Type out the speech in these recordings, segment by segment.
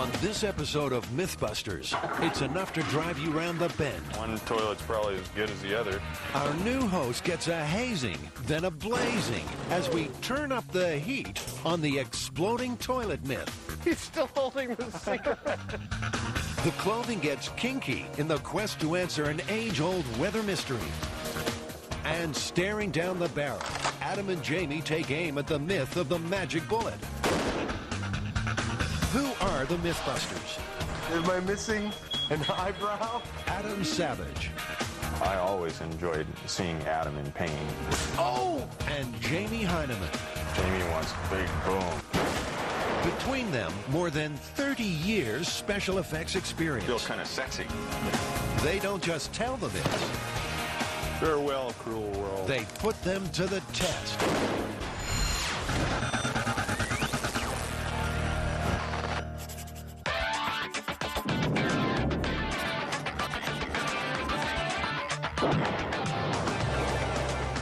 On this episode of Mythbusters, it's enough to drive you round the bend. One toilet's probably as good as the other. Our new host gets a hazing, then a blazing, as we turn up the heat on the exploding toilet myth. He's still holding the cigarette. The clothing gets kinky in the quest to answer an age-old weather mystery. And staring down the barrel, Adam and Jamie take aim at the myth of the magic bullet. Who are the Mythbusters? Am I missing an eyebrow? Adam Savage. I always enjoyed seeing Adam in pain. Oh! And Jamie Heineman. Jamie wants a big boom. Between them, more than 30 years special effects experience. Feels kind of sexy. They don't just tell the myths. Farewell, cruel world. They put them to the test.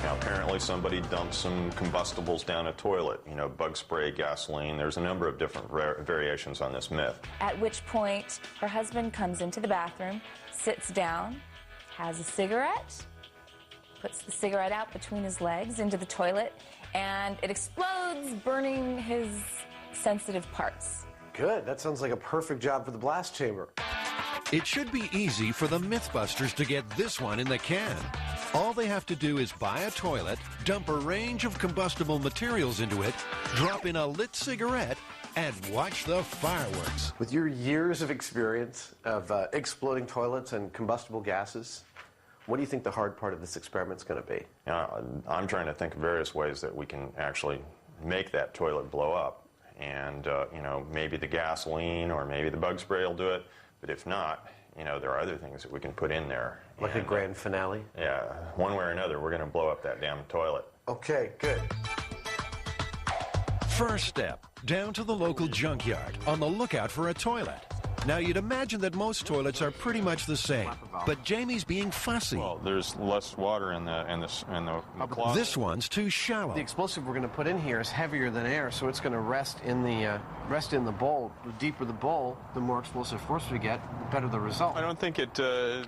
Now, apparently somebody dumped some combustibles down a toilet. You know, bug spray, gasoline. There's a number of different variations on this myth. At which point, her husband comes into the bathroom, sits down, has a cigarette, puts the cigarette out between his legs into the toilet, and it explodes, burning his sensitive parts. Good. That sounds like a perfect job for the blast chamber. It should be easy for the Mythbusters to get this one in the can. All they have to do is buy a toilet, dump a range of combustible materials into it, drop in a lit cigarette, and watch the fireworks. With your years of experience of exploding toilets and combustible gases, what do you think the hard part of this experiment's going to be? I'm trying to think of various ways that we can actually make that toilet blow up. And, you know, maybe the gasoline or maybe the bug spray will do it. But if not, you know, there are other things that we can put in there. Like a grand finale? Yeah, one way or another, we're going to blow up that damn toilet. Okay, good. First step, down to the local junkyard on the lookout for a toilet. Now, you'd imagine that most toilets are pretty much the same, but Jamie's being fussy. Well, there's less water in the closet. This one's too shallow. The explosive we're going to put in here is heavier than air, so it's going to rest in the bowl. The deeper the bowl, the more explosive force we get, the better the result. I don't think it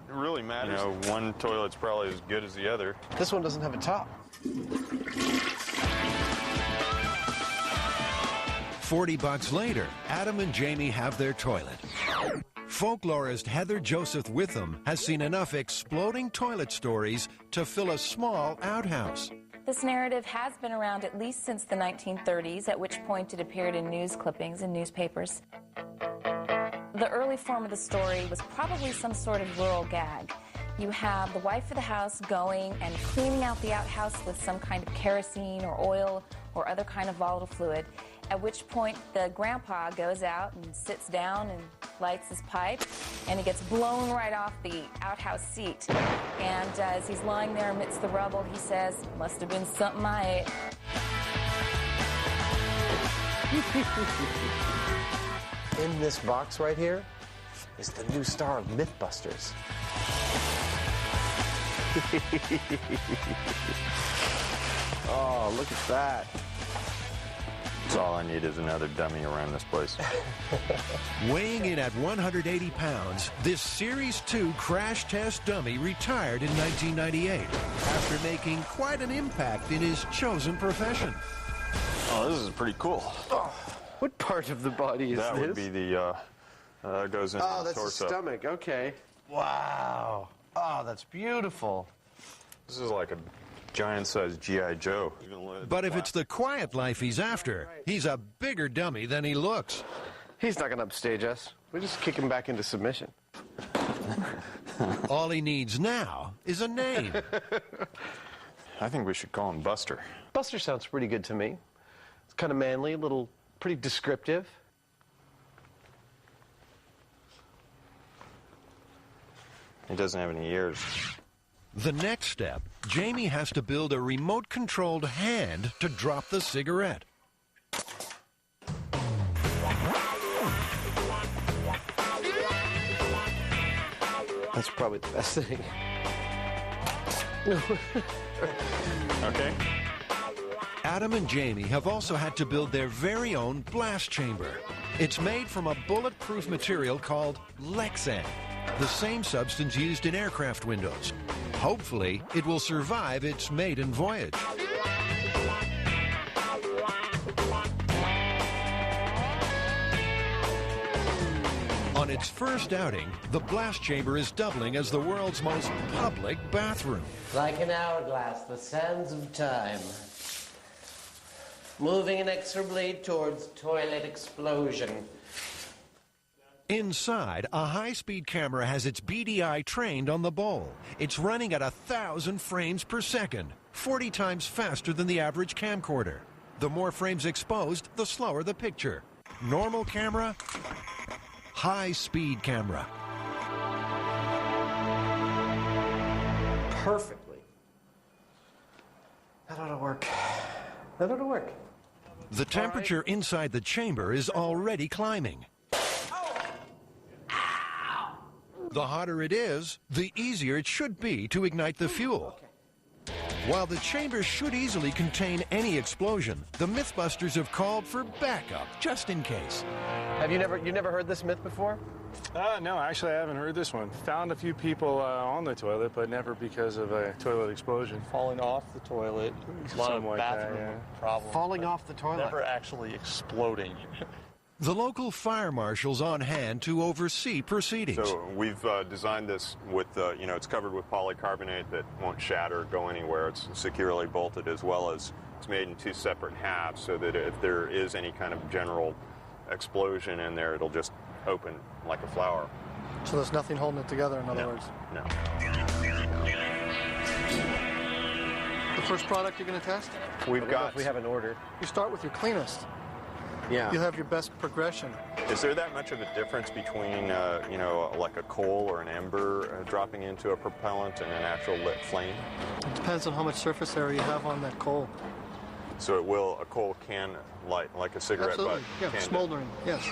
really matters. You know, one toilet's probably as good as the other. This one doesn't have a top. 40 bucks later, Adam and Jamie have their toilet. Folklorist Heather Joseph Witham has seen enough exploding toilet stories to fill a small outhouse. This narrative has been around at least since the 1930s, at which point it appeared in news clippings in newspapers. The early form of the story was probably some sort of rural gag. You have the wife of the house going and cleaning out the outhouse with some kind of kerosene or oil or other kind of volatile fluid, at which point the grandpa goes out and sits down and lights his pipe, and he gets blown right off the outhouse seat. And as he's lying there amidst the rubble, he says, "Must have been something I ate." In this box right here is the new star of Mythbusters. Oh, look at that. That's all I need is another dummy around this place. Weighing in at 180 pounds, this Series 2 crash test dummy retired in 1998 after making quite an impact in his chosen profession. Oh, this is pretty cool. Oh, what part of the body is that this? Would be the, goes into the torso. Oh, that's the stomach, okay. Wow. Oh, that's beautiful. This is like a giant-sized G.I. Joe. But if it's the quiet life he's after, he's a bigger dummy than he looks. He's not going to upstage us. We just kick him back into submission. All he needs now is a name. I think we should call him Buster. Buster sounds pretty good to me. It's kind of manly, a little, pretty descriptive. He doesn't have any ears. The next step, Jamie has to build a remote-controlled hand to drop the cigarette. That's probably the best thing. Okay. Adam and Jamie have also had to build their very own blast chamber. It's made from a bulletproof material called Lexan, the same substance used in aircraft windows. Hopefully, it will survive its maiden voyage. On its first outing, the blast chamber is doubling as the world's most public bathroom. Like an hourglass, the sands of time. Moving inexorably towards toilet explosion. Inside, a high-speed camera has its BDI trained on the bowl. It's running at 1,000 frames per second, 40 times faster than the average camcorder. The more frames exposed, the slower the picture. Normal camera, high-speed camera. Perfectly. That ought to work. That ought to work. The temperature inside the chamber is already climbing. The hotter it is, the easier it should be to ignite the fuel. While the chamber should easily contain any explosion, the Mythbusters have called for backup, just in case. Have you never heard this myth before? No, actually I haven't heard this one. Found a few people on the toilet, but never because of a toilet explosion. Falling off the toilet, a lot of Something like that, bathroom yeah. problems. Falling off the toilet? Never actually exploding. The local fire marshal's on hand to oversee proceedings. So we've designed this with, it's covered with polycarbonate that won't shatter or go anywhere. It's securely bolted, as well as it's made in 2 separate halves, so that if there is any kind of general explosion in there, it'll just open like a flower. So there's nothing holding it together, in other words? No. The first product you're going to test? We've got... We have an order. You start with your cleanest. Yeah. You'll have your best progression. Is there that much of a difference between, like a coal or an ember dropping into a propellant and an actual lit flame? It depends on how much surface area you have on that coal. So a coal can light like a cigarette Absolutely. butt? Yeah, can do. smoldering, yes.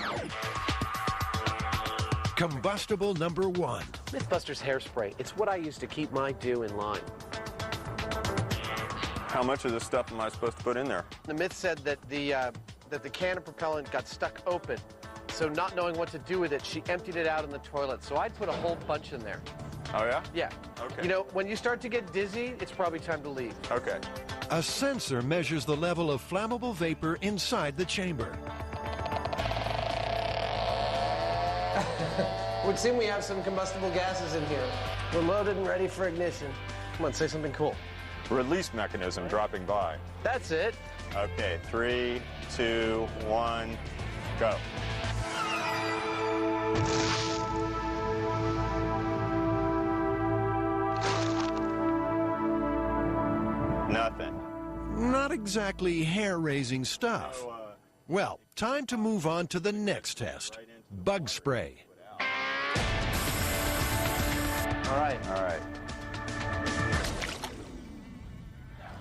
Combustible number 1. Mythbusters hairspray. It's what I use to keep my dew in line. How much of this stuff am I supposed to put in there? The myth said that the can of propellant got stuck open. So not knowing what to do with it, she emptied it out in the toilet. So I'd put a whole bunch in there. Oh, yeah? Yeah. Okay. You know, when you start to get dizzy, it's probably time to leave. Okay. A sensor measures the level of flammable vapor inside the chamber. Would seem we have some combustible gases in here. We're loaded and ready for ignition. Come on, say something cool. Release mechanism dropping by. That's it. Okay, 3, 2, 1, go. Nothing. Not exactly hair-raising stuff. Well, time to move on to the next test. Bug spray. All right. All right.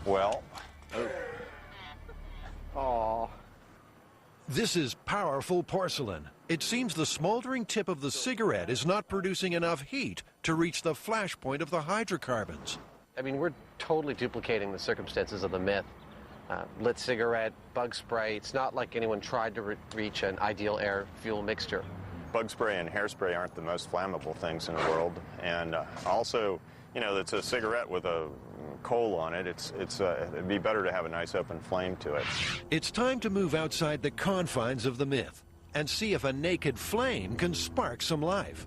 Well. Aw. This is powerful porcelain. It seems the smoldering tip of the cigarette is not producing enough heat to reach the flash point of the hydrocarbons. I mean, we're totally duplicating the circumstances of the myth. Lit cigarette, bug spray. It's not like anyone tried to reach an ideal air-fuel mixture. Bug spray and hairspray aren't the most flammable things in the world. And also, it's a cigarette with a coal on it. It'd be better to have a nice open flame to it. It's time to move outside the confines of the myth and see if a naked flame can spark some life.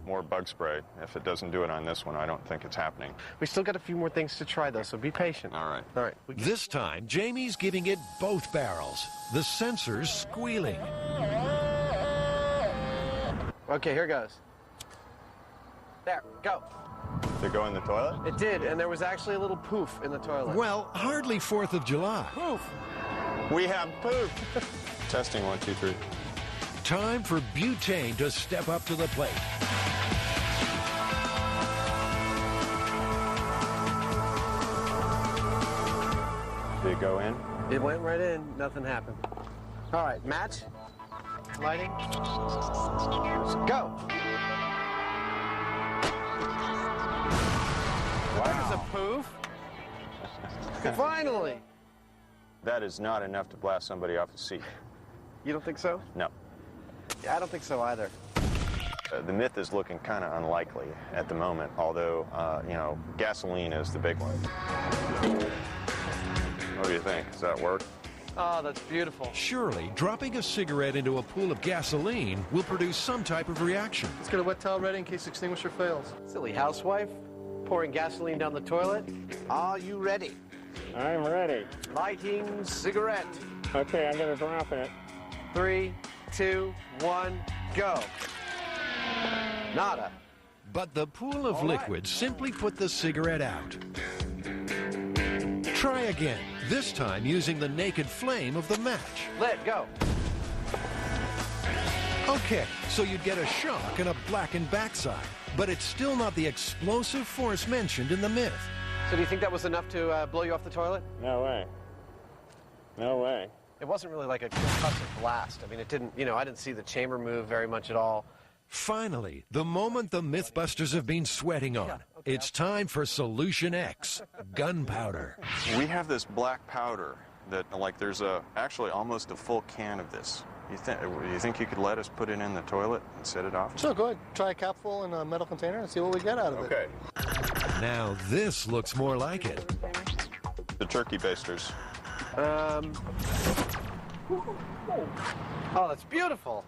More bug spray. If it doesn't do it on this one, I don't think it's happening. We still got a few more things to try, though, so be patient. All right. All right. This time, Jamie's giving it both barrels. The sensor's squealing. Okay, here goes. There, go. Did it go in the toilet? It did, and there was actually a little poof in the toilet. Well, hardly 4th of July. Poof. We have poop. Testing 1, 2, 3. Time for butane to step up to the plate. Did it go in? It went right in. Nothing happened. All right, match. Lighting. Go. There's a poof. Finally. that is not enough to blast somebody off the seat. You don't think so? No. Yeah, I don't think so either. The myth is looking kind of unlikely at the moment, although, you know, gasoline is the big one. What do you think? Does that work? Oh, that's beautiful. Surely, dropping a cigarette into a pool of gasoline will produce some type of reaction. Let's get a wet towel ready in case the extinguisher fails. Silly housewife, pouring gasoline down the toilet. Are you ready? I'm ready. Lighting cigarette. Okay, I'm going to drop it. 3, 2, 1, go. Nada. But the pool of liquid simply put the cigarette out. Try again, this time using the naked flame of the match. Lit, go. Okay, so you'd get a shock and a blackened backside, but it's still not the explosive force mentioned in the myth. So do you think that was enough to blow you off the toilet? No way. No way. It wasn't really like a concussive blast. I mean, it didn't, you know, I didn't see the chamber move very much at all. Finally, the moment the Mythbusters have been sweating on. It's time for Solution X, gunpowder. We have this black powder that, like, there's actually almost a full can of this. You think you could let us put it in the toilet and set it off? So go ahead, try a capful in a metal container and see what we get out of it. Okay. Now this looks more like it. The turkey basters. Oh, that's beautiful.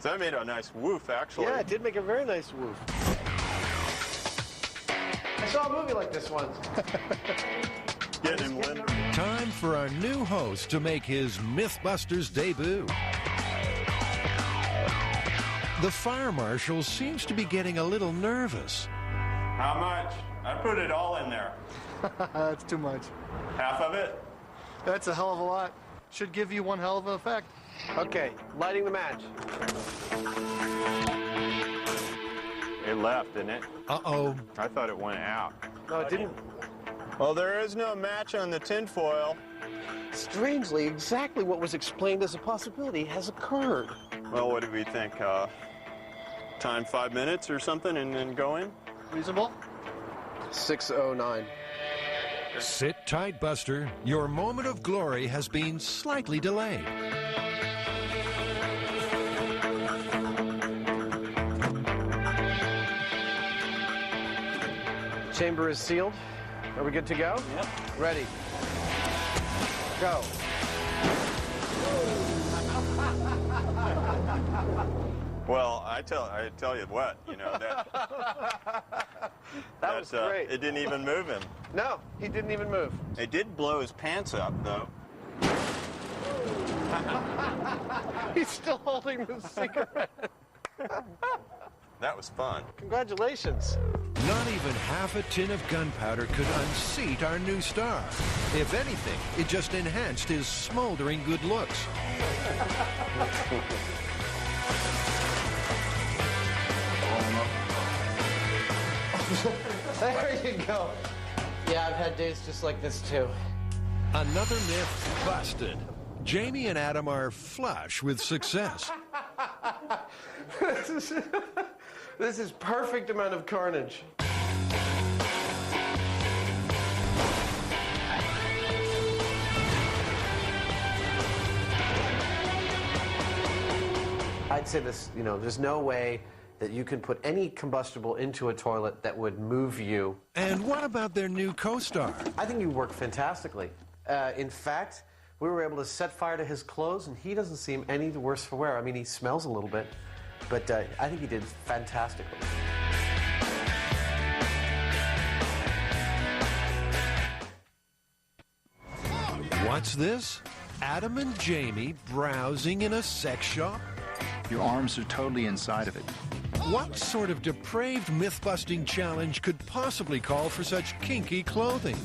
So that made a nice woof, actually. Yeah, it did make a very nice woof. I saw a movie like this once. Getting him limber. Time for our new host to make his Mythbusters debut. The fire marshal seems to be getting a little nervous. How much? I put it all in there. That's too much. Half of it? That's a hell of a lot. Should give you one hell of an effect. Okay, lighting the match. It left, didn't it? Uh-oh. I thought it went out. No, it didn't. Well, there is no match on the tinfoil. Strangely, exactly what was explained as a possibility has occurred. Well, what do we think? Time 5 minutes or something and then go in? Reasonable? 6:09. Sit tight, Buster. Your moment of glory has been slightly delayed. Chamber is sealed. Are we good to go? Yep. Ready. Go. Well, I tell you what, you know, That was great. It didn't even move him. No, he didn't even move. It did blow his pants up, though. He's still holding the cigarette. That was fun. Congratulations. Not even half a tin of gunpowder could unseat our new star. If anything, it just enhanced his smoldering good looks. There you go. Yeah, I've had days just like this, too. Another myth busted. Jamie and Adam are flush with success. This is perfect amount of carnage. I'd say this, you know, there's no way that you can put any combustible into a toilet that would move you. And what about their new co-star? I think you work fantastically. In fact, we were able to set fire to his clothes, and he doesn't seem any the worse for wear. I mean, he smells a little bit, but I think he did fantastically. What's this? Adam and Jamie browsing in a sex shop? Your arms are totally inside of it. What sort of depraved myth-busting challenge could possibly call for such kinky clothing?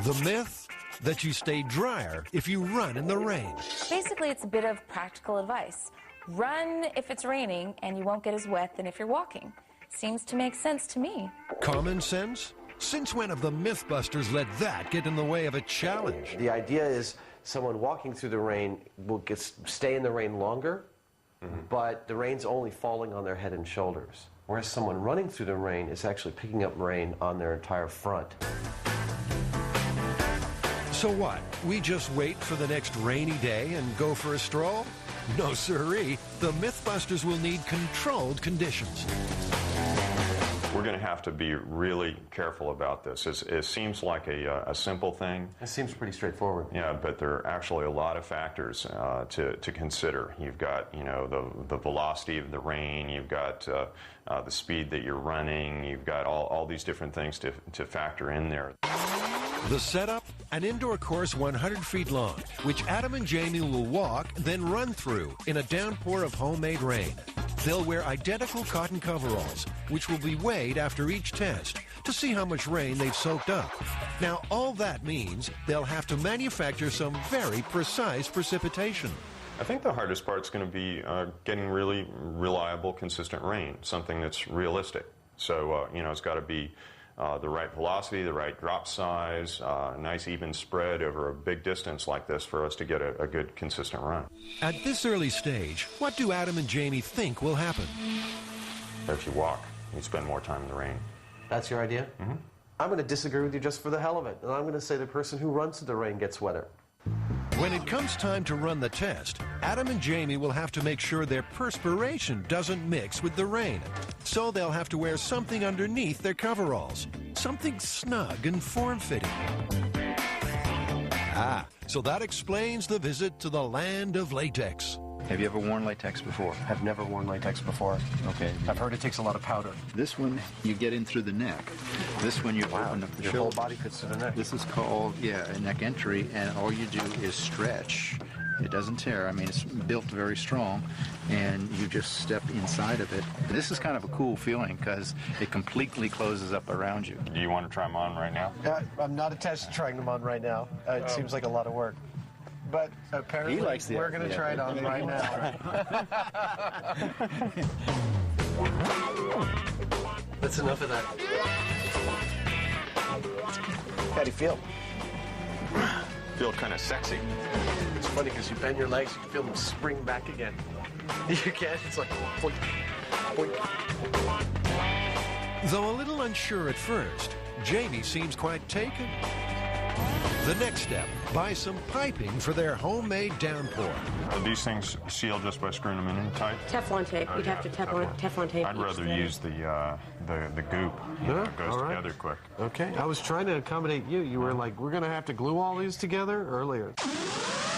The myth that you stay drier if you run in the rain. Basically, it's a bit of practical advice. Run if it's raining, and you won't get as wet than if you're walking. Seems to make sense to me. Common sense? Since when have the Mythbusters let that get in the way of a challenge? The idea is someone walking through the rain will stay in the rain longer, but the rain's only falling on their head and shoulders. Whereas someone running through the rain is actually picking up rain on their entire front. So what? We just wait for the next rainy day and go for a stroll? No siree. The Mythbusters will need controlled conditions. We're going to have to be really careful about this. It seems like a simple thing. It seems pretty straightforward. Yeah, but there are actually a lot of factors to consider. You've got, the velocity of the rain. You've got the speed that you're running. You've got all these different things to factor in there. The setup, an indoor course 100 feet long, which Adam and Jamie will walk, then run through in a downpour of homemade rain. They'll wear identical cotton coveralls, which will be weighed after each test to see how much rain they've soaked up. Now, all that means they'll have to manufacture some very precise precipitation. I think the hardest part is going to be getting really reliable, consistent rain, something that's realistic. So, it's got to be the right velocity, the right drop size, nice even spread over a big distance like this for us to get a good, consistent run. At this early stage, what do Adam and Jamie think will happen? If you walk, you spend more time in the rain. That's your idea? Mm-hmm. I'm going to disagree with you just for the hell of it, and I'm going to say the person who runs to the rain gets wetter. When it comes time to run the test, Adam and Jamie will have to make sure their perspiration doesn't mix with the rain. So they'll have to wear something underneath their coveralls, something snug and form-fitting. Ah, so that explains the visit to the land of latex. Have you ever worn latex before? I've never worn latex before. Okay. I've heard it takes a lot of powder. This one, you get in through the neck. This one, you open up the Your shoulder. whole body fits to the neck. This is called, a neck entry, and all you do is stretch. It doesn't tear. I mean, it's built very strong, and you just step inside of it. This is kind of a cool feeling because it completely closes up around you. Do you want to try them on right now? I'm not attached to trying them on right now. It seems like a lot of work. But apparently, we're going to try it on right now. That's enough of that. How do you feel? Feel kind of sexy. It's funny because you bend your legs, you can feel them spring back again. You can. It's like, boink, boink. Though a little unsure at first, Jamie seems quite taken. The next step, buy some piping for their homemade downpour. Are these things sealed just by screwing them in tight? Teflon tape. You'd have to Teflon tape. I'd rather use the goop. It goes together quick. Okay. I was trying to accommodate you. You were like, we're going to have to glue all these together earlier.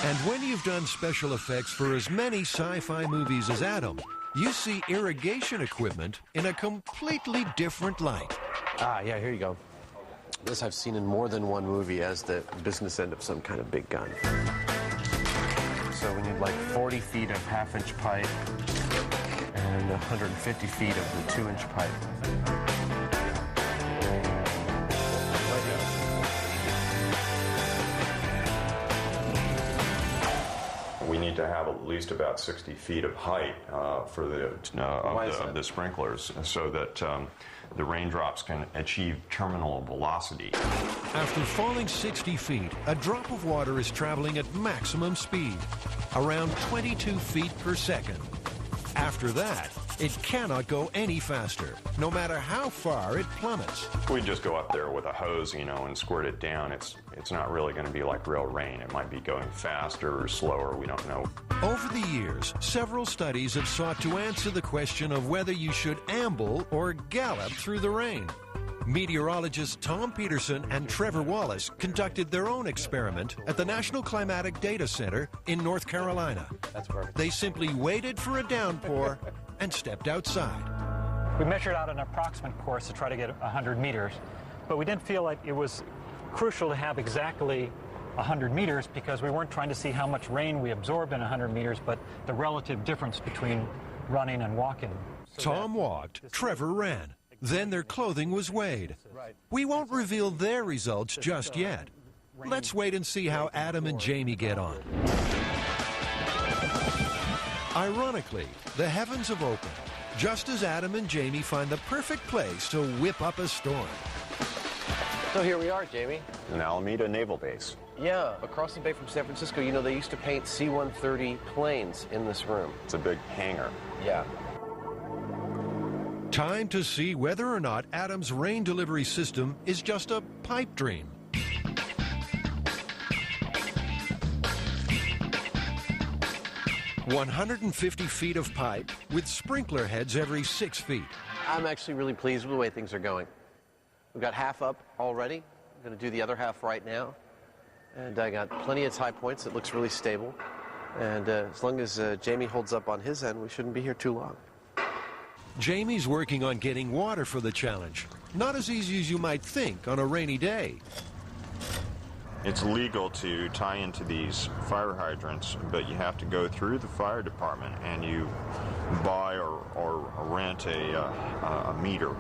And when you've done special effects for as many sci-fi movies as Adam, you see irrigation equipment in a completely different light. Ah, yeah, here you go. This I've seen in more than one movie as the business end of some kind of big gun. So we need like 40 feet of half-inch pipe and 150 feet of the 2-inch pipe. We need to have at least about 60 feet of height for the sprinklers so that the raindrops can achieve terminal velocity. After falling 60 feet, a drop of water is traveling at maximum speed, around 22 feet per second. After that, it cannot go any faster, no matter how far it plummets. We just go up there with a hose, and squirt it down. It's not really going to be like real rain. It might be going faster or slower. We don't know. Over the years, several studies have sought to answer the question of whether you should amble or gallop through the rain. Meteorologists Tom Peterson and Trevor Wallace conducted their own experiment at the National Climatic Data Center in North Carolina. That's perfect. They simply waited for a downpour and stepped outside. We measured out an approximate course to try to get 100 meters, but we didn't feel like it was crucial to have exactly 100 meters because we weren't trying to see how much rain we absorbed in 100 meters, but the relative difference between running and walking. Tom walked, Trevor ran. Then their clothing was weighed. We won't reveal their results just yet. Let's wait and see how Adam and Jamie get on. Ironically, the heavens have opened, just as Adam and Jamie find the perfect place to whip up a storm. So here we are, Jamie. An Alameda Naval Base. Yeah, across the bay from San Francisco. They used to paint C-130 planes in this room. It's a big hangar. Yeah. Time to see whether or not Adam's rain delivery system is just a pipe dream. 150 feet of pipe with sprinkler heads every 6 feet. I'm actually really pleased with the way things are going. We've got half up already. I'm going to do the other half right now. And I got plenty of tie points. It looks really stable. And as long as Jamie holds up on his end, we shouldn't be here too long. Jamie's working on getting water for the challenge. Not as easy as you might think on a rainy day. It's legal to tie into these fire hydrants, but you have to go through the fire department and you buy or rent a meter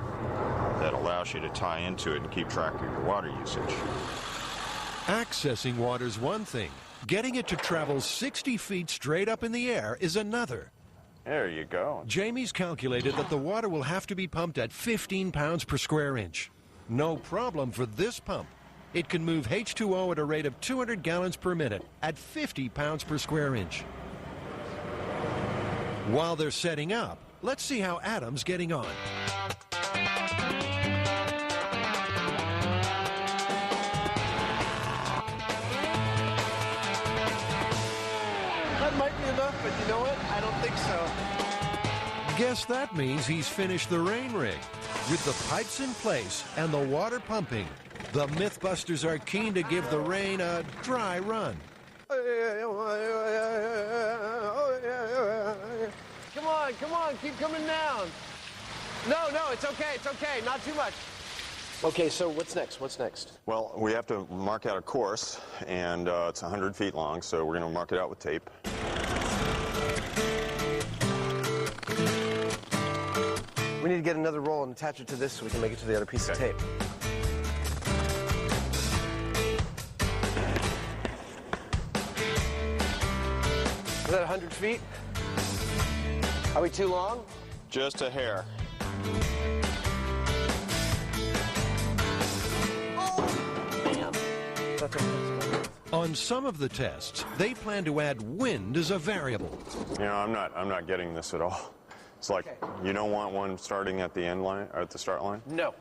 that allows you to tie into it and keep track of your water usage. Accessing water's one thing. Getting it to travel 60 feet straight up in the air is another. There you go. Jamie's calculated that the water will have to be pumped at 15 pounds per square inch. No problem for this pump. It can move H2O at a rate of 200 gallons per minute at 50 pounds per square inch. While they're setting up, let's see how Adam's getting on. That might be enough, but you know what? I don't think so. Guess that means he's finished the rain rig. With the pipes in place and the water pumping, the Mythbusters are keen to give the rain a dry run. Come on, keep coming down. No, it's okay, not too much. Okay, so what's next? Well, we have to mark out a course, and it's 100 feet long, so we're going to mark it out with tape. We need to get another roll and attach it to this so we can make it to the other piece of tape. Is that 100 feet? Are we too long? Just a hair. On some of the tests, they plan to add wind as a variable. You know, I'm not getting this at all. It's like, you don't want one starting at the end line, or at the start line? No.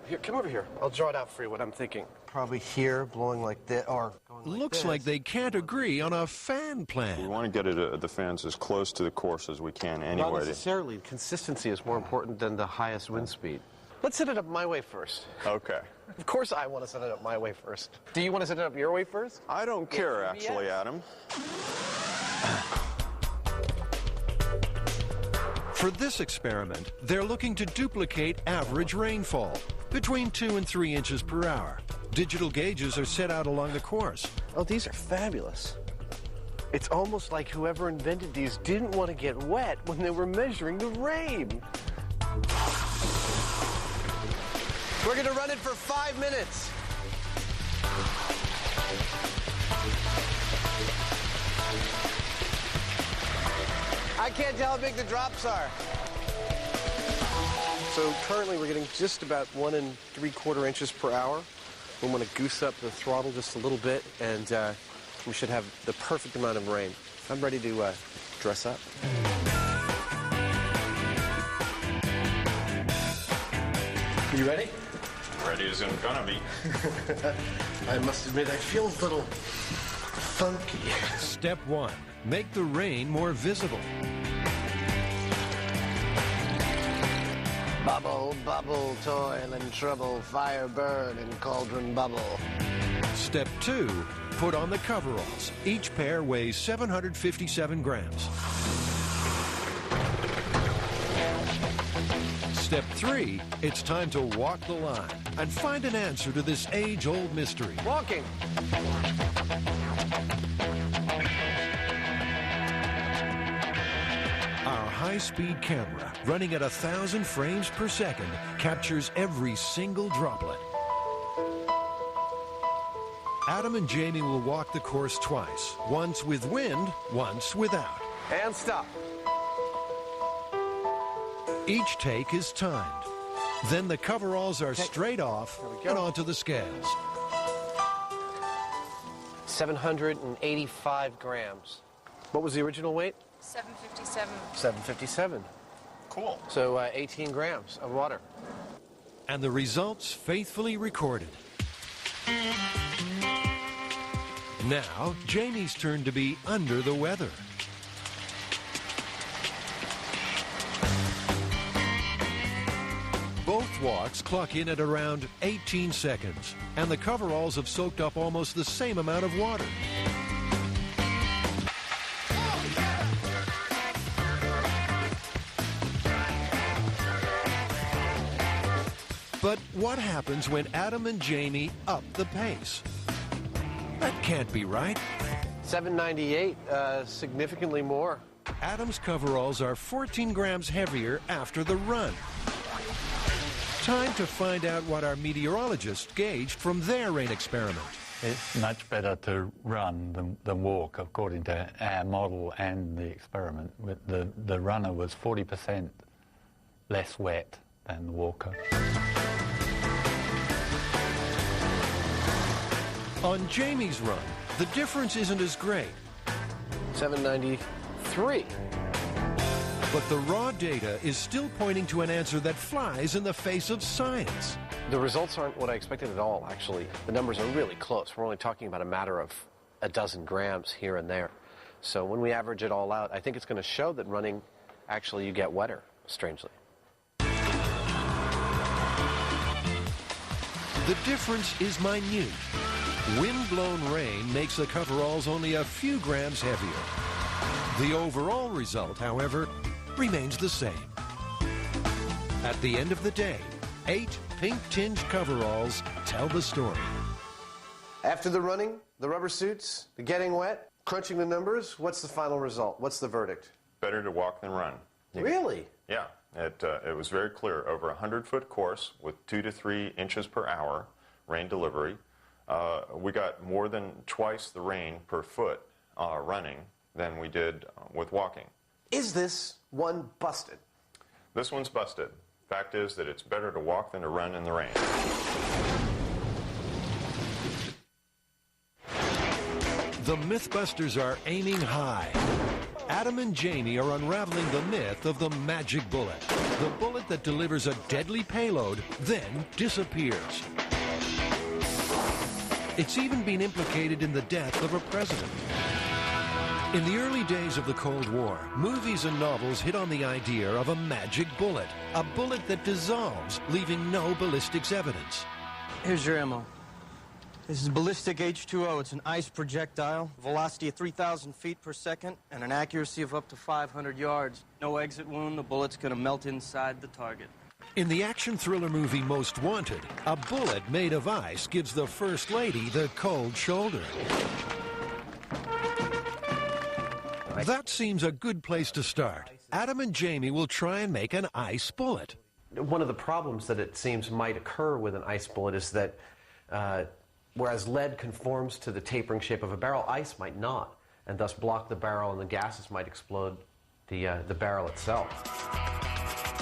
Here, come over here. I'll draw it out for you what I'm thinking. Probably here, blowing like this, or going like Looks this. like they can't agree on a fan We plan. want to get it the fans as close to the course as we can anyway. Not necessarily. Consistency is more important than the highest wind speed. Let's set it up my way first. Okay. Of course I want to set it up my way first. Do you want to set it up your way first? I don't care, actually, Adam. For this experiment, they're looking to duplicate average rainfall, between 2 and 3 inches per hour. Digital gauges are set out along the course. Oh, these are fabulous. It's almost like whoever invented these didn't want to get wet when they were measuring the rain. We're going to run it for 5 minutes. I can't tell how big the drops are. So currently we're getting just about 1 3/4 inches per hour. We want to goose up the throttle just a little bit, and we should have the perfect amount of rain. I'm ready to dress up. You ready? Ready as I'm gonna be. I must admit, I feel a little funky. Step 1, make the rain more visible. Bubble, bubble, toil and trouble, fire burn and cauldron bubble. Step 2, put on the coveralls. Each pair weighs 757 grams. Step 3, it's time to walk the line and find an answer to this age-old mystery. Walking. Our high-speed camera, running at 1,000 frames per second, captures every single droplet. Adam and Jamie will walk the course twice, once with wind, once without. And stop. Each take is timed. Then the coveralls are straight off and onto the scales. 785 grams. What was the original weight? 757. 757. Cool. So 18 grams of water. And the results faithfully recorded. Now, Jamie's turn to be under the weather. Swift walks clock in at around 18 seconds, and the coveralls have soaked up almost the same amount of water. But what happens when Adam and Jamie up the pace? That can't be right. 798, significantly more. Adam's coveralls are 14 grams heavier after the run. Time to find out what our meteorologists gauged from their rain experiment. It's much better to run than walk, according to our model and the experiment. The runner was 40% less wet than the walker. On Jamie's run, the difference isn't as great. 793. But the raw data is still pointing to an answer that flies in the face of science. The results aren't what I expected at all, actually. The numbers are really close. We're only talking about a matter of a dozen grams here and there. So when we average it all out, I think it's going to show that running, actually, you get wetter, strangely. The difference is minute. Wind-blown rain makes the coveralls only a few grams heavier. The overall result, however, remains the same. At the end of the day, 8 pink-tinged coveralls tell the story. After the running, the rubber suits, the getting wet, crunching the numbers, what's the final result? What's the verdict? Better to walk than run. Really? Yeah, it was very clear. Over a 100-foot course with 2 to 3 inches per hour rain delivery, we got more than twice the rain per foot running than we did with walking. Is this one busted? This one's busted. Fact is that it's better to walk than to run in the rain. The Mythbusters are aiming high. Adam and Jamie are unraveling the myth of the magic bullet. The bullet that delivers a deadly payload, then disappears. It's even been implicated in the death of a president. In the early days of the Cold War, movies and novels hit on the idea of a magic bullet, a bullet that dissolves, leaving no ballistics evidence. Here's your ammo. This is ballistic H2O. It's an ice projectile, velocity of 3,000 feet per second, and an accuracy of up to 500 yards. No exit wound, the bullet's gonna melt inside the target. In the action thriller movie Most Wanted, a bullet made of ice gives the First Lady the cold shoulder. That seems a good place to start. Adam and Jamie will try and make an ice bullet. One of the problems that it seems might occur with an ice bullet is that whereas lead conforms to the tapering shape of a barrel, ice might not, and thus block the barrel, and the gases might explode the barrel itself.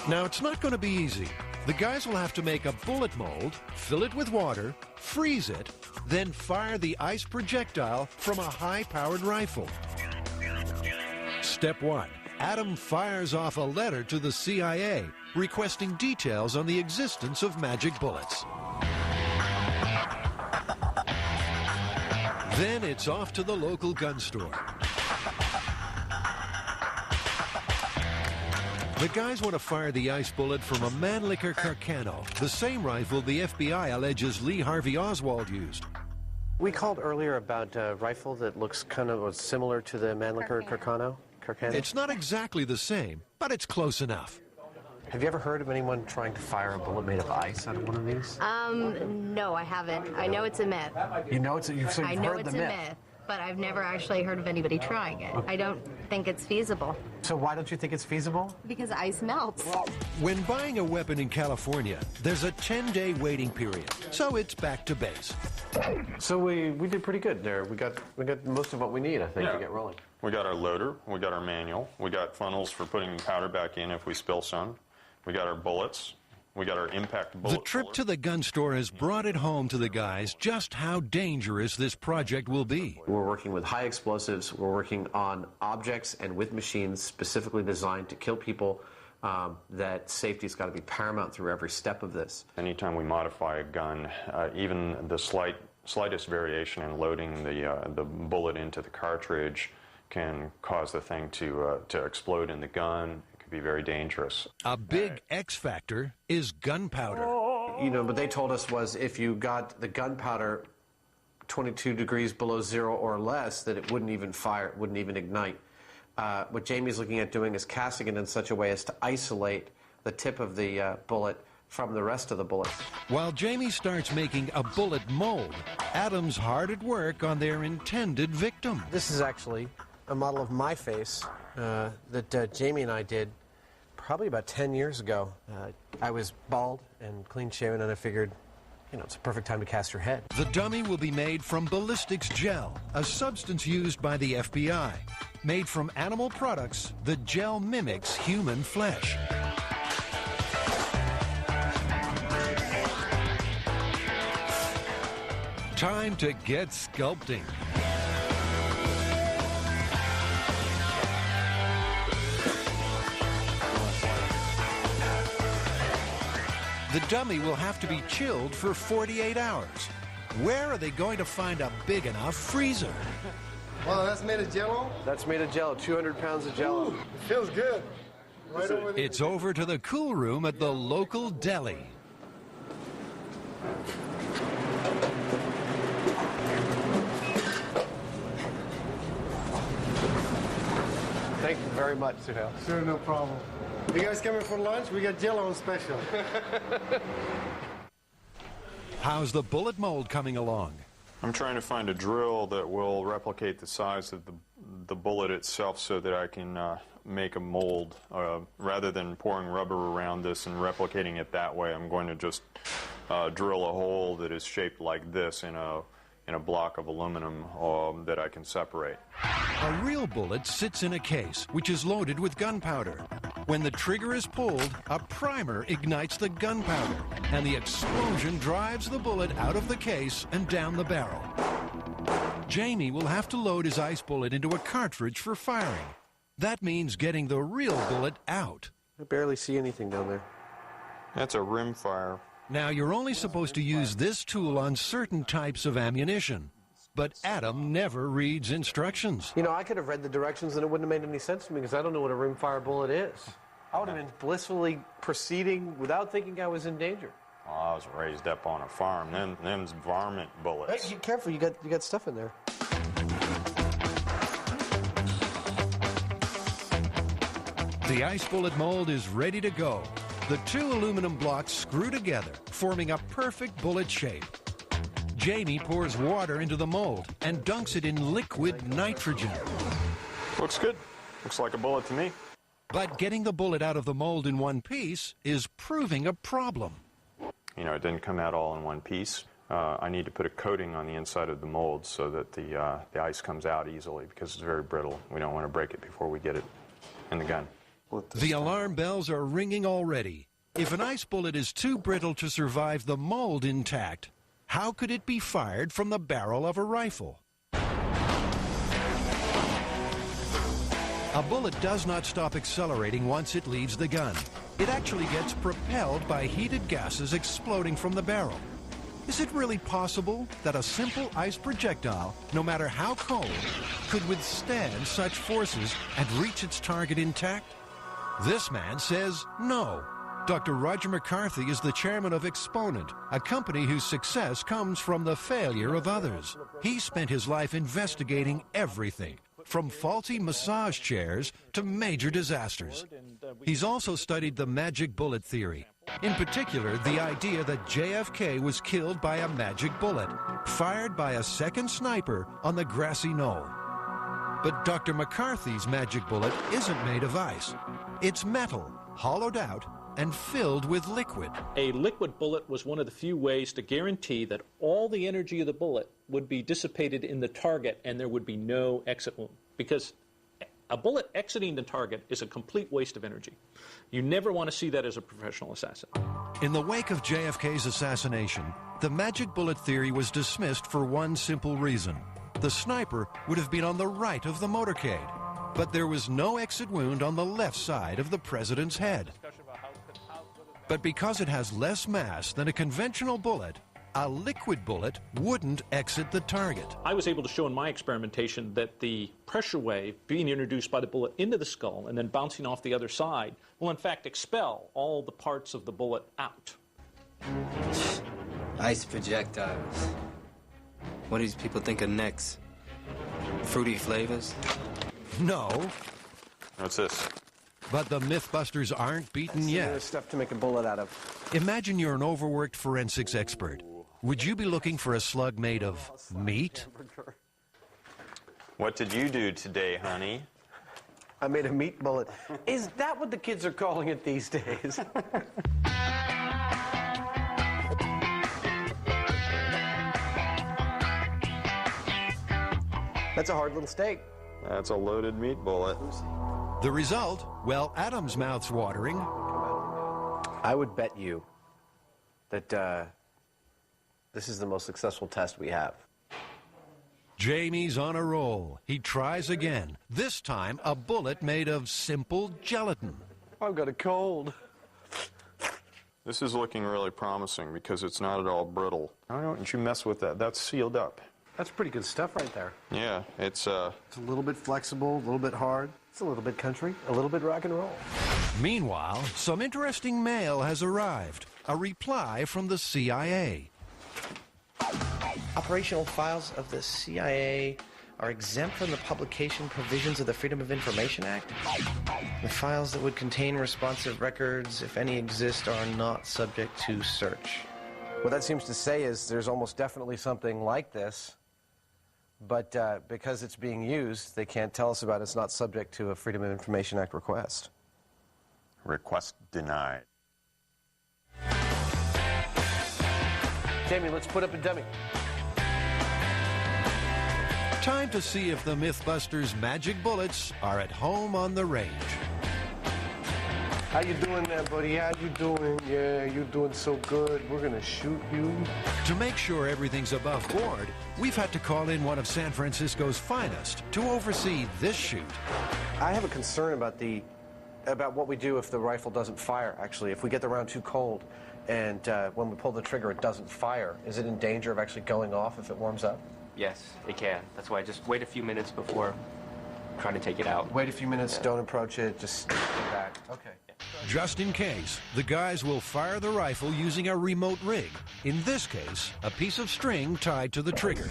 Now, it's not going to be easy. The guys will have to make a bullet mold, fill it with water, freeze it, then fire the ice projectile from a high-powered rifle. Step 1. Adam fires off a letter to the CIA requesting details on the existence of magic bullets. Then it's off to the local gun store. The guys want to fire the ice bullet from a Mannlicher Carcano, the same rifle the FBI alleges Lee Harvey Oswald used. We called earlier about a rifle that looks kind of similar to the Mannlicher Carcano. It's not exactly the same, but it's close enough. Have you ever heard of anyone trying to fire a bullet made of ice out of one of these? No, I haven't. I know it's a myth. You know it's a myth? I know it's a myth, but I've never actually heard of anybody trying it. I don't think it's feasible. So why don't you think it's feasible? Because ice melts. When buying a weapon in California, there's a 10-day waiting period, so it's back to base. So we did pretty good there. We got most of what we need, I think, to get rolling. We got our loader, we got our manual, we got funnels for putting powder back in if we spill some, we got our bullets, we got our impact bullet. The trip to the gun store has brought it home to the guys just how dangerous this project will be. We're working with high explosives, we're working on objects and with machines specifically designed to kill people. That safety's got to be paramount through every step of this. Anytime we modify a gun, even the slightest variation in loading the bullet into the cartridge can cause the thing to explode in the gun. It could be very dangerous. A big X factor is gunpowder. You know, what they told us was if you got the gunpowder 22 degrees below zero or less, that it wouldn't even fire, it wouldn't even ignite. What Jamie's looking at doing is casting it in such a way as to isolate the tip of the bullet from the rest of the bullets. While Jamie starts making a bullet mold, Adam's hard at work on their intended victim. This is actually a model of my face that Jamie and I did probably about 10 years ago. I was bald and clean-shaven, and I figured, you know, it's a perfect time to cast her head. The dummy will be made from ballistics gel, a substance used by the FBI. Made from animal products, the gel mimics human flesh. Time to get sculpting. The dummy will have to be chilled for 48 hours. Where are they going to find a big enough freezer? Well, that's made of Jell-O? That's made of Jell-O, 200 pounds of Jell-O. Ooh, it feels good. Right over there. It's over to the cool room at the local deli. Thank you very much, Suhail. Sure, no problem. You guys coming for lunch? We got Jell-O on special. How's the bullet mold coming along? I'm trying to find a drill that will replicate the size of the bullet itself so that I can make a mold. Rather than pouring rubber around this and replicating it that way, I'm going to just drill a hole that is shaped like this in a block of aluminum that I can separate. A real bullet sits in a case, which is loaded with gunpowder. When the trigger is pulled, a primer ignites the gunpowder, and the explosion drives the bullet out of the case and down the barrel. Jamie will have to load his ice bullet into a cartridge for firing. That means getting the real bullet out. I barely see anything down there. That's a rim fire. Now, you're only supposed to use this tool on certain types of ammunition. But Adam never reads instructions. You know, I could have read the directions and it wouldn't have made any sense to me because I don't know what a rimfire bullet is. I would have been blissfully proceeding without thinking I was in danger. Well, I was raised up on a farm. Them's varmint bullets. Hey, be careful, you got stuff in there. The ice bullet mold is ready to go. The two aluminum blocks screw together, forming a perfect bullet shape. Jamie pours water into the mold and dunks it in liquid nitrogen. Looks good. Looks like a bullet to me. But getting the bullet out of the mold in one piece is proving a problem. You know, it didn't come out all in one piece. I need to put a coating on the inside of the mold so that the ice comes out easily because it's very brittle. We don't want to break it before we get it in the gun. The alarm bells are ringing already. If an ice bullet is too brittle to survive the mold intact, how could it be fired from the barrel of a rifle? A bullet does not stop accelerating once it leaves the gun. It actually gets propelled by heated gases exploding from the barrel. Is it really possible that a simple ice projectile, no matter how cold, could withstand such forces and reach its target intact? This man says no. Dr. Roger McCarthy is the chairman of Exponent, a company whose success comes from the failure of others. He spent his life investigating everything, from faulty massage chairs to major disasters. He's also studied the magic bullet theory. In particular, the idea that JFK was killed by a magic bullet, fired by a second sniper on the grassy knoll. But Dr. McCarthy's magic bullet isn't made of ice. It's metal, hollowed out, and filled with liquid. A liquid bullet was one of the few ways to guarantee that all the energy of the bullet would be dissipated in the target and there would be no exit wound. Because a bullet exiting the target is a complete waste of energy. You never want to see that as a professional assassin. In the wake of JFK's assassination, the magic bullet theory was dismissed for one simple reason. The sniper would have been on the right of the motorcade, but there was no exit wound on the left side of the president's head. But because it has less mass than a conventional bullet, a liquid bullet wouldn't exit the target. I was able to show in my experimentation that the pressure wave being introduced by the bullet into the skull and then bouncing off the other side will in fact expel all the parts of the bullet out. Ice projectiles. What do these people think of next? Fruity flavors? No. What's this? But the Mythbusters aren't beaten yet. There's stuff to make a bullet out of. Imagine you're an overworked forensics expert. Would you be looking for a slug made of meat? What did you do today, honey? I made a meat bullet. Is that what the kids are calling it these days? That's a hard little steak. That's a loaded meat bullet. The result? Well, Adam's mouth's watering. I would bet you that this is the most successful test we have. Jamie's on a roll. He tries again. This time, a bullet made of simple gelatin. I've got a cold. This is looking really promising because it's not at all brittle. Why don't you mess with that? That's sealed up. That's pretty good stuff right there. Yeah, it's a little bit flexible, a little bit hard. It's a little bit country, a little bit rock and roll. Meanwhile, some interesting mail has arrived. A reply from the CIA. Operational files of the CIA are exempt from the publication provisions of the Freedom of Information Act. The files that would contain responsive records, if any exist, are not subject to search. What that seems to say is there's almost definitely something like this, but because it's being used, they can't tell us about it. It's not subject to a Freedom of Information Act request. request denied. Jamie, let's put up a dummy. Time to see if the Mythbusters' magic bullets are at home on the range. How you doing there, buddy? How you doing? Yeah, you're doing so good. We're gonna shoot you. To make sure everything's above board, we've had to call in one of San Francisco's finest to oversee this shoot. I have a concern about what we do if the rifle doesn't fire, actually. If we get the round too cold and when we pull the trigger it doesn't fire, is it in danger of actually going off if it warms up? Yes, it can. That's why just wait a few minutes before trying to take it out. Wait a few minutes, don't approach it, just stay back. Okay. Just in case, the guys will fire the rifle using a remote rig. In this case, a piece of string tied to the trigger.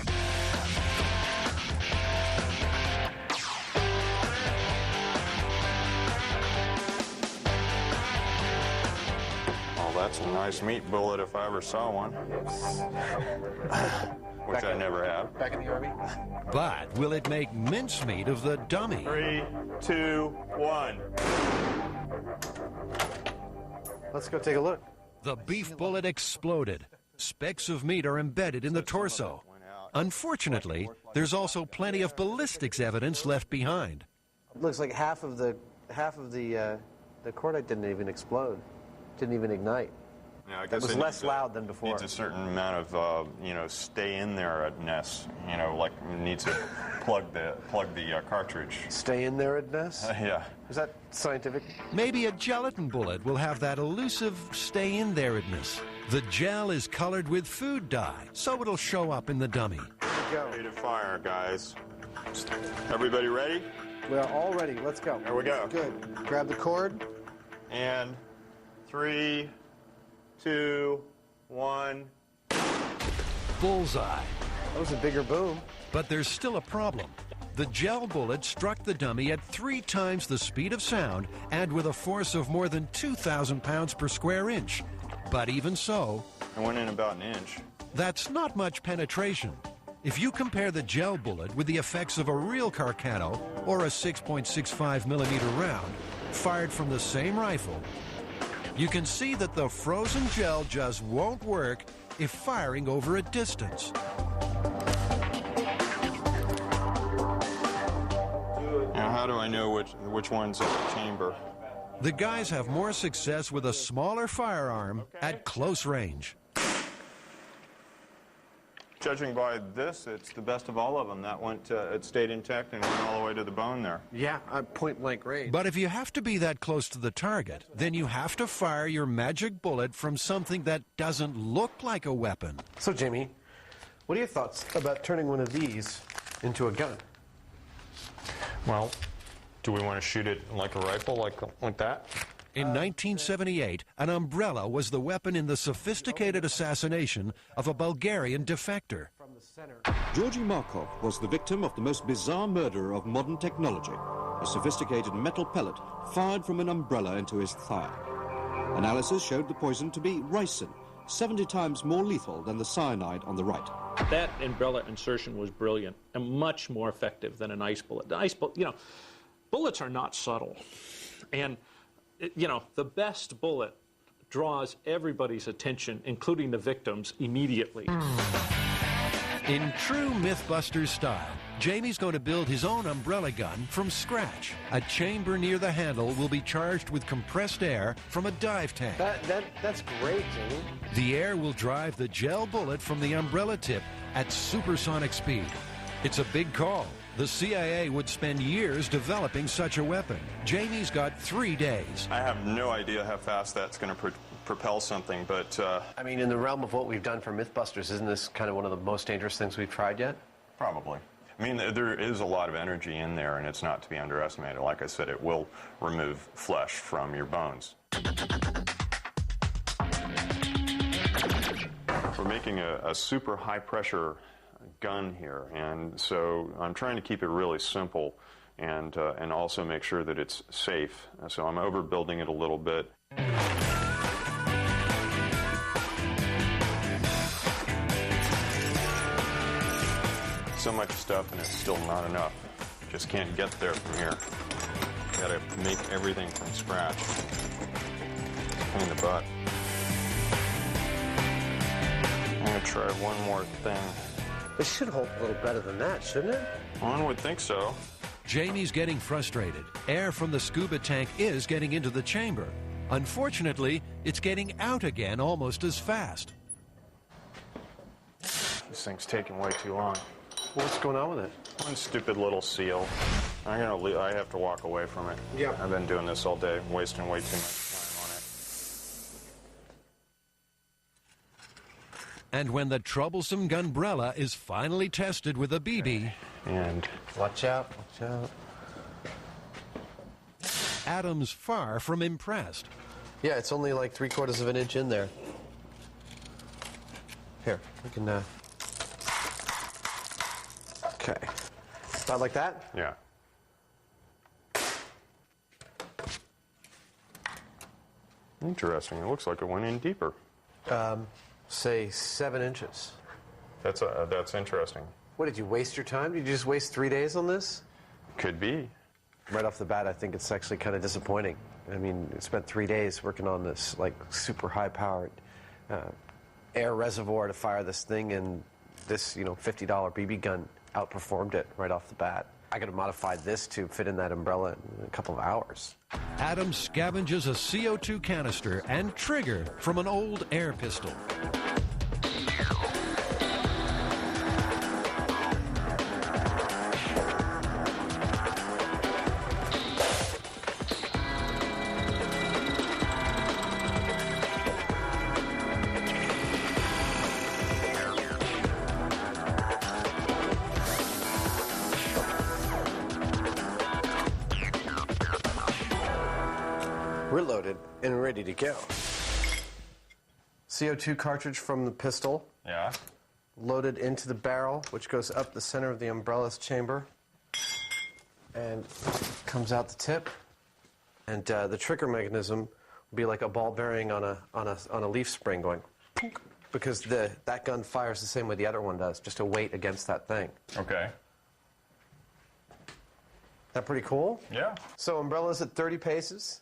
Oh, that's a nice meat bullet if I ever saw one. Which I never have. Back in the Army? But will it make mincemeat of the dummy? 3, 2, 1. Let's go take a look. The beef bullet exploded. Specks of meat are embedded in the torso. Unfortunately, there's also plenty of ballistics evidence left behind. It looks like half of the cordite didn't even explode. Didn't even ignite. Yeah, I guess it was less loud than before. Needs a certain amount of, stay in there-ness. Like needs to plug the cartridge. Stay in there-ness? Yeah. Is that scientific? Maybe a gelatin bullet will have that elusive stay in there-ness. The gel is colored with food dye, so it'll show up in the dummy. Ready to fire, guys. Everybody ready? We're all ready. Let's go. Here we go. Good. Grab the cord. And 3, 2, 1. Bullseye. That was a bigger boom. But there's still a problem. The gel bullet struck the dummy at 3 times the speed of sound and with a force of more than 2,000 pounds per square inch. But even so, I went in about an inch. That's not much penetration. If you compare the gel bullet with the effects of a real Carcano or a 6.65 millimeter round fired from the same rifle, you can see that the frozen gel just won't work if firing over a distance. Now, how do I know which one's in the chamber? The guys have more success with a smaller firearm at close range. Judging by this, it's the best of all of them. That went, it stayed intact and went all the way to the bone there. Yeah, point blank range. But if you have to be that close to the target, then you have to fire your magic bullet from something that doesn't look like a weapon. So, Jamie, what are your thoughts about turning one of these into a gun? Well, do we want to shoot it like a rifle, like that? In 1978, an umbrella was the weapon in the sophisticated assassination of a Bulgarian defector. Georgy Markov was the victim of the most bizarre murder of modern technology, a sophisticated metal pellet fired from an umbrella into his thigh. Analysis showed the poison to be ricin, 70 times more lethal than the cyanide on the right. That umbrella insertion was brilliant and much more effective than an ice bullet. The ice bullet, bullets are not subtle. And the best bullet draws everybody's attention, including the victims, immediately. In true Mythbusters style, Jamie's going to build his own umbrella gun from scratch. A chamber near the handle will be charged with compressed air from a dive tank. That's great, Jamie. The air will drive the gel bullet from the umbrella tip at supersonic speed. It's a big call. The CIA would spend years developing such a weapon. Jamie's got 3 days. I have no idea how fast that's going to propel something, but... I mean, in the realm of what we've done for Mythbusters, isn't this kind of one of the most dangerous things we've tried yet? Probably. I mean, there is a lot of energy in there, and it's not to be underestimated. Like I said, it will remove flesh from your bones. We're making a super high-pressure gun here, and so I'm trying to keep it really simple and also make sure that it's safe. So I'm overbuilding it a little bit. So much stuff and it's still not enough. Just can't get there from here. Gotta make everything from scratch. Pain in the butt. I'm gonna try one more thing. It should hold a little better than that, shouldn't it? One would think so. Jamie's getting frustrated. Air from the scuba tank is getting into the chamber. Unfortunately, it's getting out again almost as fast. This thing's taking way too long. What's going on with it? One stupid little seal. I have to walk away from it. Yeah. I've been doing this all day, wasting way too much time on it. And when the troublesome gunbrella is finally tested with a BB... And... Watch out, watch out. Adam's far from impressed. Yeah, it's only like 3/4 of an inch in there. Here, we can, Okay. About like that? Yeah. Interesting. It looks like it went in deeper. Say 7 inches. That's interesting. What, did you waste your time? Did you just waste 3 days on this? Could be. Right off the bat, I think it's actually kind of disappointing. I mean, I spent 3 days working on this, like, super high-powered air reservoir to fire this thing, and this, $50 BB gun outperformed it right off the bat. I could have modified this to fit in that umbrella in a couple of hours. Adam scavenges a CO2 canister and trigger from an old air pistol. We're loaded and ready to go. CO2 cartridge from the pistol. Yeah. Loaded into the barrel, which goes up the center of the umbrella's chamber and comes out the tip. And the trigger mechanism will be like a ball bearing on a leaf spring going, because that gun fires the same way the other one does, just a weight against that thing. Okay. That pretty cool? Yeah. So umbrella's at 30 paces.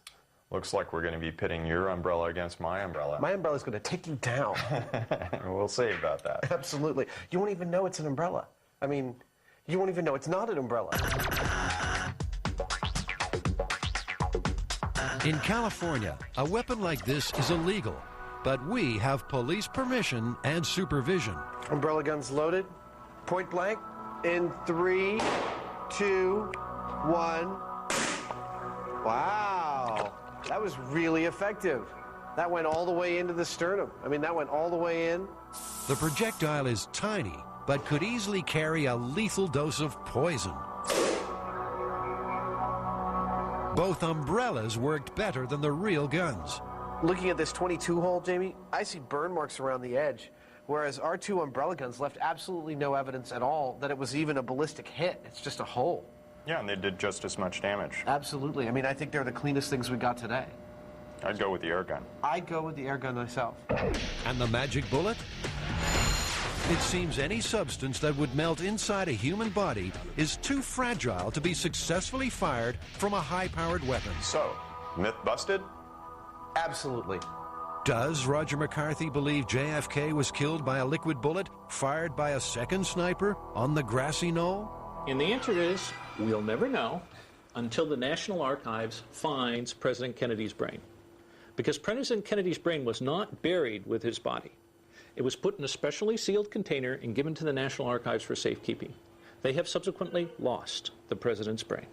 Looks like we're going to be pitting your umbrella against my umbrella. My umbrella's going to take you down. We'll see about that. Absolutely. You won't even know it's an umbrella. I mean, you won't even know it's not an umbrella. In California, a weapon like this is illegal, but we have police permission and supervision. Umbrella guns loaded. Point blank. In 3, 2, 1. Wow. That was really effective. That went all the way into the sternum. I mean, that went all the way in. The projectile is tiny, but could easily carry a lethal dose of poison. Both umbrellas worked better than the real guns. Looking at this 22 hole, Jamie, I see burn marks around the edge, whereas our 2 umbrella guns left absolutely no evidence at all that it was even a ballistic hit. It's just a hole. Yeah, and they did just as much damage. Absolutely. I mean, I think they're the cleanest things we got today. I'd go with the air gun. I'd go with the air gun myself. And the magic bullet? It seems any substance that would melt inside a human body is too fragile to be successfully fired from a high-powered weapon. So, myth busted? Absolutely. Does Roger McCarthy believe JFK was killed by a liquid bullet fired by a second sniper on the grassy knoll? And the answer is, we'll never know until the National Archives finds President Kennedy's brain. Because President Kennedy's brain was not buried with his body. It was put in a specially sealed container and given to the National Archives for safekeeping. They have subsequently lost the president's brain.